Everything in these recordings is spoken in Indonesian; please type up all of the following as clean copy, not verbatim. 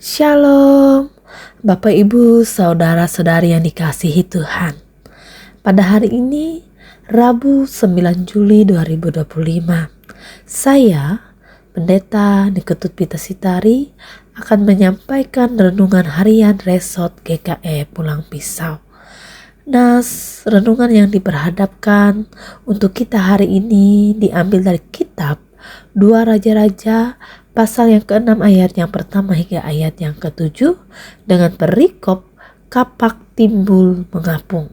Shalom, Bapak Ibu, Saudara-saudari yang dikasihi Tuhan. Pada hari ini, Rabu 9 Juli 2025, saya, Pendeta Niketut Pita Sitari, akan menyampaikan renungan harian Resort GKE Pulang Pisau. Nas renungan yang diperhadapkan untuk kita hari ini diambil dari kitab 2 Raja-Raja pasal yang ke-6 ayat yang pertama hingga ayat yang ke-7 dengan perikop kapak timbul mengapung.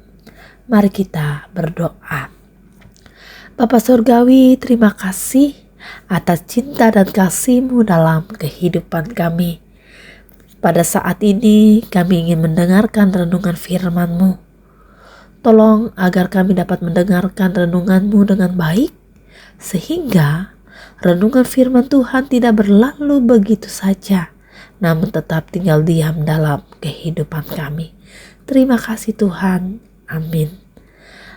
Mari kita berdoa. Bapa Surgawi, terima kasih atas cinta dan kasih-Mu dalam kehidupan kami. Pada saat ini kami ingin mendengarkan renungan firman-Mu. Tolong agar kami dapat mendengarkan renungan-Mu dengan baik, sehingga renungan firman Tuhan tidak berlalu begitu saja, namun tetap tinggal diam dalam kehidupan kami. Terima kasih Tuhan. Amin.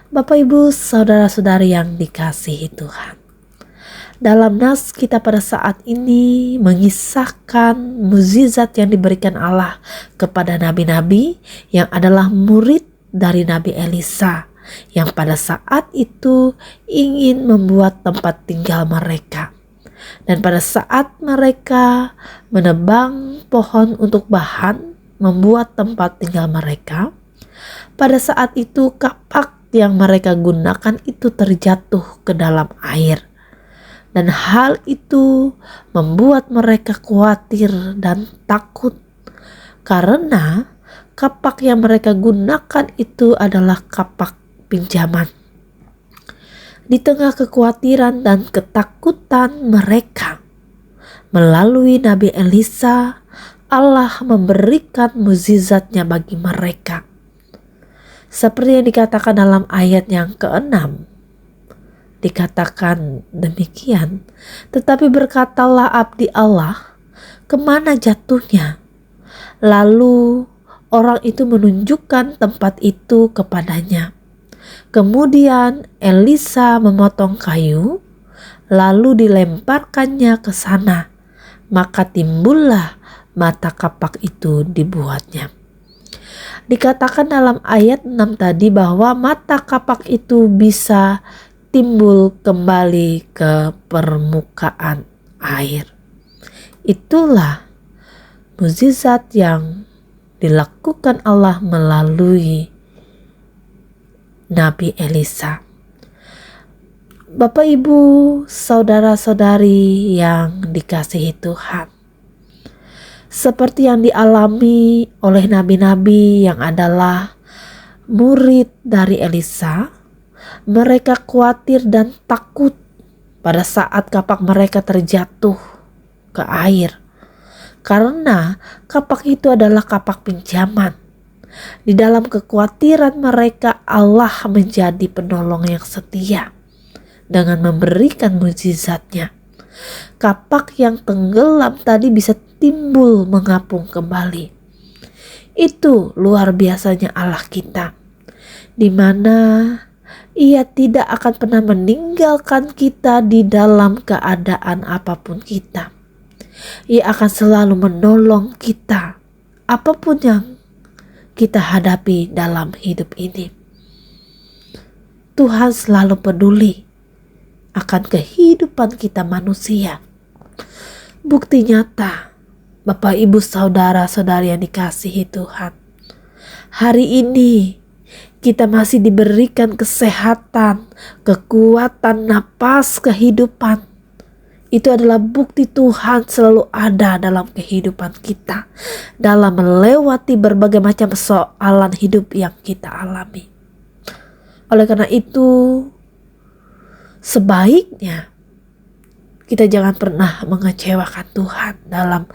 Bapak Ibu, saudara-saudari yang dikasihi Tuhan. Dalam nas kita pada saat ini mengisahkan mukjizat yang diberikan Allah kepada nabi-nabi yang adalah murid dari Nabi Elisa, yang pada saat itu ingin membuat tempat tinggal mereka. Dan pada saat mereka menebang pohon untuk bahan membuat tempat tinggal mereka, pada saat itu kapak yang mereka gunakan itu terjatuh ke dalam air. Dan hal itu membuat mereka khawatir dan takut, karena kapak yang mereka gunakan itu adalah kapak pinjaman. Di tengah kekhawatiran dan ketakutan mereka, melalui Nabi Elisa, Allah memberikan mukjizatnya bagi mereka. Seperti yang dikatakan dalam ayat yang ke-6, dikatakan demikian, tetapi berkatalah abdi Allah, kemana jatuhnya? Lalu orang itu menunjukkan tempat itu kepadanya. Kemudian Elisa memotong kayu, lalu dilemparkannya ke sana, maka timbullah mata kapak itu dibuatnya. Dikatakan dalam ayat 6 tadi bahwa mata kapak itu bisa timbul kembali ke permukaan air. Itulah mukjizat yang dilakukan Allah melalui Nabi Elisa. Bapak Ibu, saudara-saudari yang dikasihi Tuhan, seperti yang dialami oleh nabi-nabi yang adalah murid dari Elisa, mereka khawatir dan takut pada saat kapak mereka terjatuh ke air, karena kapak itu adalah kapak pinjaman. Di dalam kekhawatiran mereka, Allah menjadi penolong yang setia dengan memberikan mukjizatnya. Kapak yang tenggelam tadi bisa timbul mengapung kembali. Itu luar biasanya Allah kita, di mana Ia tidak akan pernah meninggalkan kita di dalam keadaan apapun kita. Ia akan selalu menolong kita apapun yang kita hadapi dalam hidup ini. Tuhan selalu peduli akan kehidupan kita manusia. Bukti nyata, Bapak Ibu saudara-saudari yang dikasihi Tuhan, hari ini kita masih diberikan kesehatan, kekuatan, napas kehidupan. Itu adalah bukti Tuhan selalu ada dalam kehidupan kita, dalam melewati berbagai macam persoalan hidup yang kita alami. Oleh karena itu, sebaiknya kita jangan pernah mengecewakan Tuhan dalam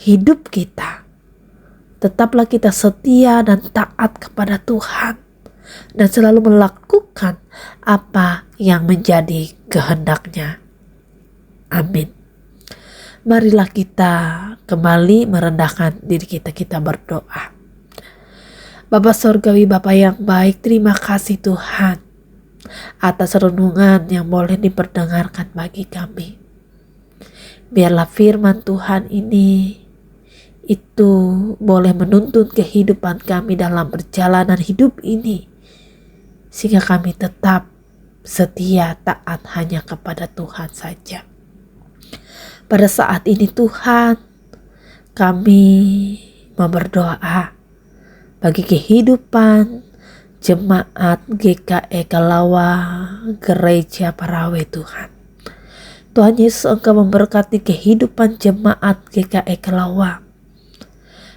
hidup kita. Tetaplah kita setia dan taat kepada Tuhan, dan selalu melakukan apa yang menjadi kehendak-Nya. Amin. Marilah kita kembali merendahkan diri kita berdoa. Bapa Surgawi, Bapa yang baik, terima kasih Tuhan atas renungan yang boleh diperdengarkan bagi kami. Biarlah firman Tuhan ini itu boleh menuntun kehidupan kami dalam perjalanan hidup ini, sehingga kami tetap setia taat hanya kepada Tuhan saja. Pada saat ini Tuhan, kami mau berdoa bagi kehidupan Jemaat GKE Kelawa Gereja Parawe Tuhan. Tuhan Yesus, Engkau memberkati kehidupan jemaat GKE Kelawa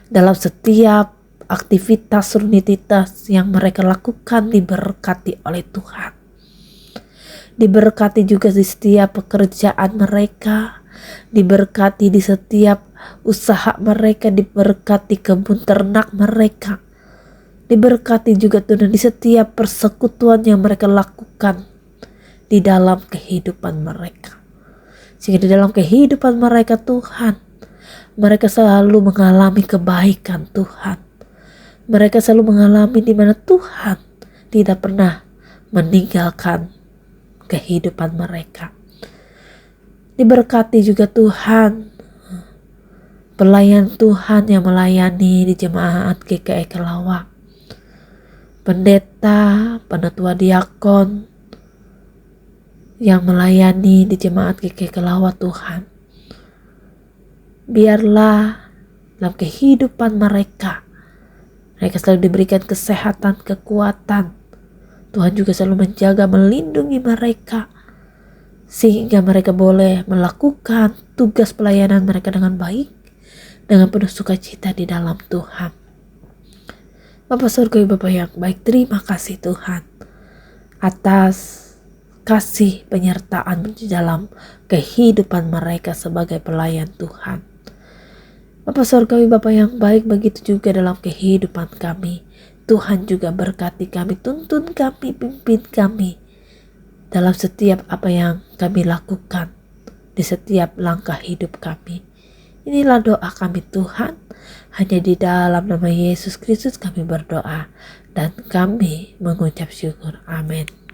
dalam setiap aktivitas rutinitas yang mereka lakukan, diberkati oleh Tuhan. Diberkati juga di setiap pekerjaan mereka, diberkati di setiap usaha mereka, diberkati kebun ternak mereka, diberkati juga Tuhan di setiap persekutuan yang mereka lakukan di dalam kehidupan mereka. Sehingga di dalam kehidupan mereka Tuhan, mereka selalu mengalami kebaikan Tuhan. Mereka selalu mengalami di mana Tuhan tidak pernah meninggalkan kehidupan mereka. Diberkati juga Tuhan pelayan Tuhan yang melayani di jemaat GKE Kelawa, pendeta, penatua diakon yang melayani di jemaat GKE Kelawa Tuhan. Biarlah dalam kehidupan mereka selalu diberikan kesehatan, kekuatan. Tuhan juga selalu menjaga, melindungi mereka, sehingga mereka boleh melakukan tugas pelayanan mereka dengan baik, dengan penuh sukacita di dalam Tuhan. Bapa Surgawi, Bapa yang baik, terima kasih Tuhan atas kasih penyertaan di dalam kehidupan mereka sebagai pelayan Tuhan. Bapa Surgawi, Bapa yang baik, begitu juga dalam kehidupan kami. Tuhan juga berkati kami, tuntun kami, pimpin kami dalam setiap apa yang kami lakukan, di setiap langkah hidup kami. Inilah doa kami Tuhan, hanya di dalam nama Yesus Kristus kami berdoa dan kami mengucap syukur. Amin.